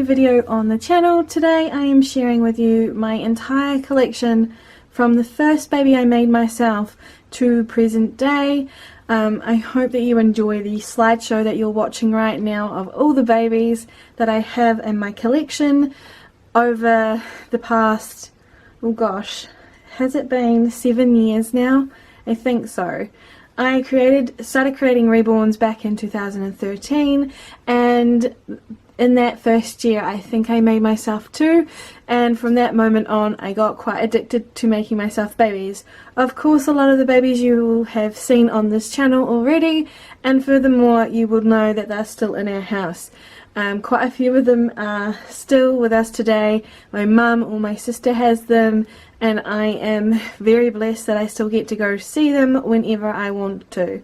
new video on the channel. Today I am sharing with you my entire collection from the first baby I made myself to present day. I hope that you enjoy the slideshow that you're watching right now of all the babies that I have in my collection over the past, oh gosh, has it been 7 years now? I think so. I started creating Reborns back in 2013, and in that first year I think I made myself 2, and from that moment on I got quite addicted to making myself babies. Of course, a lot of the babies you will have seen on this channel already, and furthermore you will know that they're still in our house. Quite a few of them are still with us today. My mum or my sister has them, and I am very blessed that I still get to go see them whenever I want to.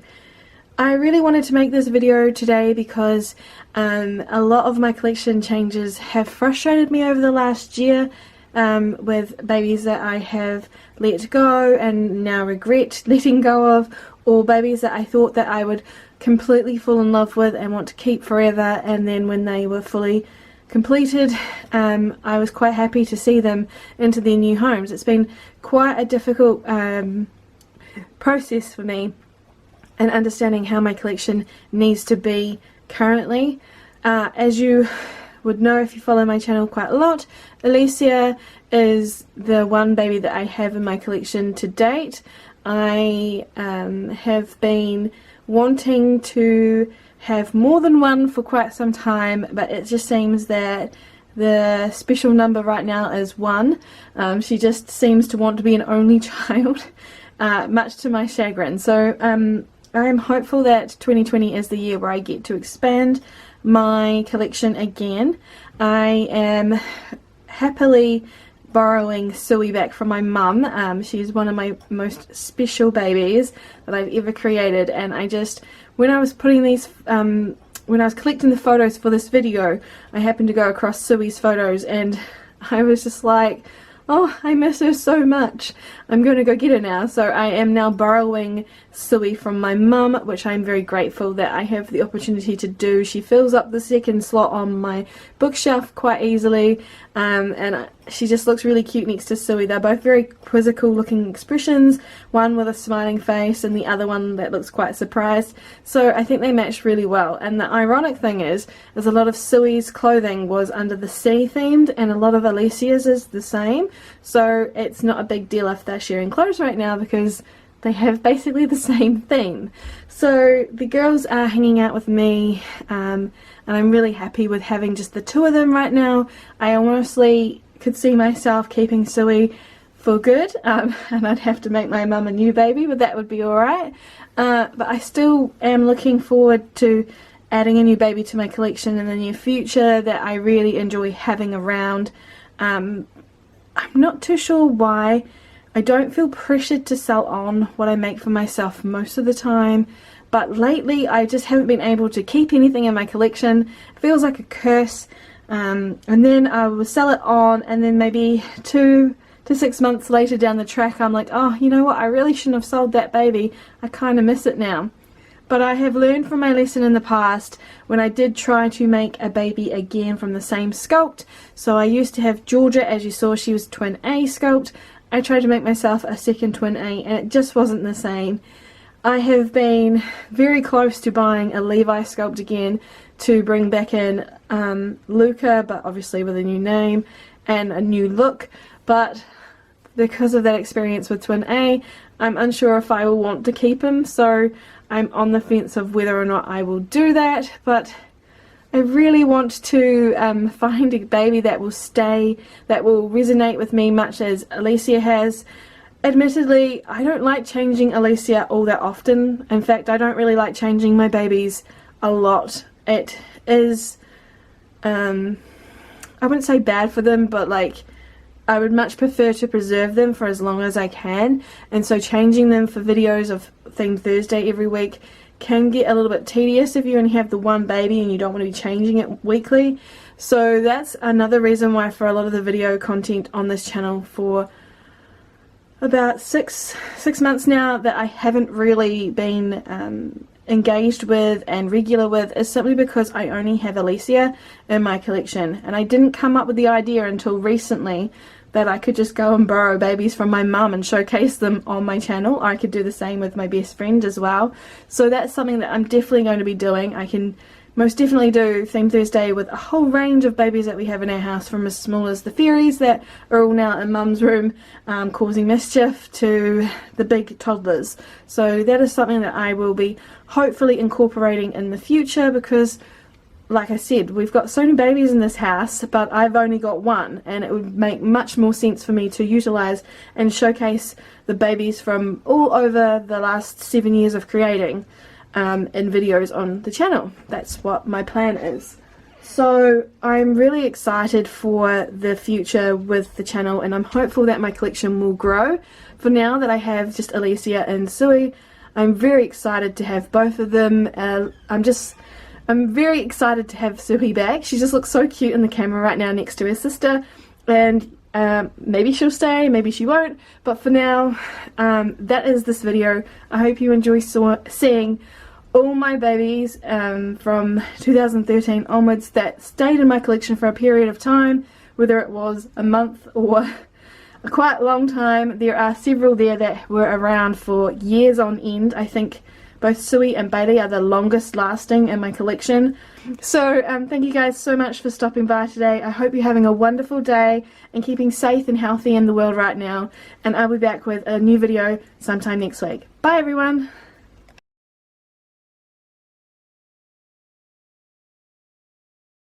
I really wanted to make this video today because a lot of my collection changes have frustrated me over the last year, with babies that I have let go and now regret letting go of, or babies that I thought that I would completely fall in love with and want to keep forever, and then when they were fully completed, I was quite happy to see them into their new homes. It's been quite a difficult process for me and understanding how my collection needs to be currently. As you would know if you follow my channel quite a lot, ELYSIA is the one baby that I have in my collection to date. I have been wanting to have more than one for quite some time, but it just seems that the special number right now is 1. She just seems to want to be an only child, much to my chagrin. So I'm hopeful that 2020 is the year where I get to expand my collection again. I am happily borrowing Suey back from my mum. She's one of my most special babies that I've ever created, and I just, when I was putting these, when I was collecting the photos for this video, I happened to go across Suey's photos and I was just like, oh, I miss her so much. I'm going to go get her now. So I am now borrowing Suey from my mum, which I'm very grateful that I have the opportunity to do. She fills up the second slot on my bookshelf quite easily, and she just looks really cute next to Suey. They're both very quizzical looking expressions, one with a smiling face and the other one that looks quite surprised. So I think they match really well. And the ironic thing is a lot of Suey's clothing was under the sea themed, and a lot of ELYSIA's is the same. So it's not a big deal if they're sharing clothes right now because they have basically the same theme. So the girls are hanging out with me, and I'm really happy with having just the 2 of them right now. I honestly could see myself keeping Suey for good, and I'd have to make my mum a new baby, but that would be alright. But I still am looking forward to adding a new baby to my collection in the near future that I really enjoy having around. I'm not too sure why. I don't feel pressured to sell on what I make for myself most of the time, but lately I just haven't been able to keep anything in my collection. It feels like a curse, and then I will sell it on, and then maybe 2 to 6 months later down the track I'm like, oh, you know what, I really shouldn't have sold that baby. I kind of miss it now. But I have learned from my lesson in the past when I did try to make a baby again from the same sculpt. So I used to have Georgia, as you saw, she was twin A sculpt. I tried to make myself a second twin A and it just wasn't the same. I have been very close to buying a Levi sculpt again to bring back in LUKA, but obviously with a new name and a new look. But because of that experience with twin A, I'm unsure if I will want to keep him, so I'm on the fence of whether or not I will do that. But I really want to find a baby that will stay, that will resonate with me much as ELYSIA has. Admittedly, I don't like changing ELYSIA all that often. In fact, I don't really like changing my babies a lot. It is, I wouldn't say bad for them, but like, I would much prefer to preserve them for as long as I can, and so changing them for videos of Themed Thursday every week can get a little bit tedious if you only have the one baby and you don't want to be changing it weekly. So that's another reason why for a lot of the video content on this channel for about six months now that I haven't really been engaged with and regular with is simply because I only have ELYSIA in my collection, and I didn't come up with the idea until recently that I could just go and borrow babies from my mum and showcase them on my channel. I could do the same with my best friend as well. So that's something that I'm definitely going to be doing. I can most definitely do Theme Thursday with a whole range of babies that we have in our house, from as small as the fairies that are all now in mum's room causing mischief, to the big toddlers. So that is something that I will be hopefully incorporating in the future, because like I said, we've got so many babies in this house, but I've only got one, and it would make much more sense for me to utilise and showcase the babies from all over the last 7 years of creating in videos on the channel. That's what my plan is. So I'm really excited for the future with the channel, and I'm hopeful that my collection will grow. For now that I have just ELYSIA and Sui, I'm very excited to have both of them. I'm very excited to have Sui back. She just looks so cute in the camera right now next to her sister, and maybe she'll stay, maybe she won't, but for now, that is this video. I hope you enjoy seeing all my babies from 2013 onwards that stayed in my collection for a period of time, whether it was a month or a quite long time. There are several there that were around for years on end. I think both Sui and Bailey are the longest lasting in my collection. So thank you guys so much for stopping by today. I hope you're having a wonderful day and keeping safe and healthy in the world right now. And I'll be back with a new video sometime next week. Bye everyone!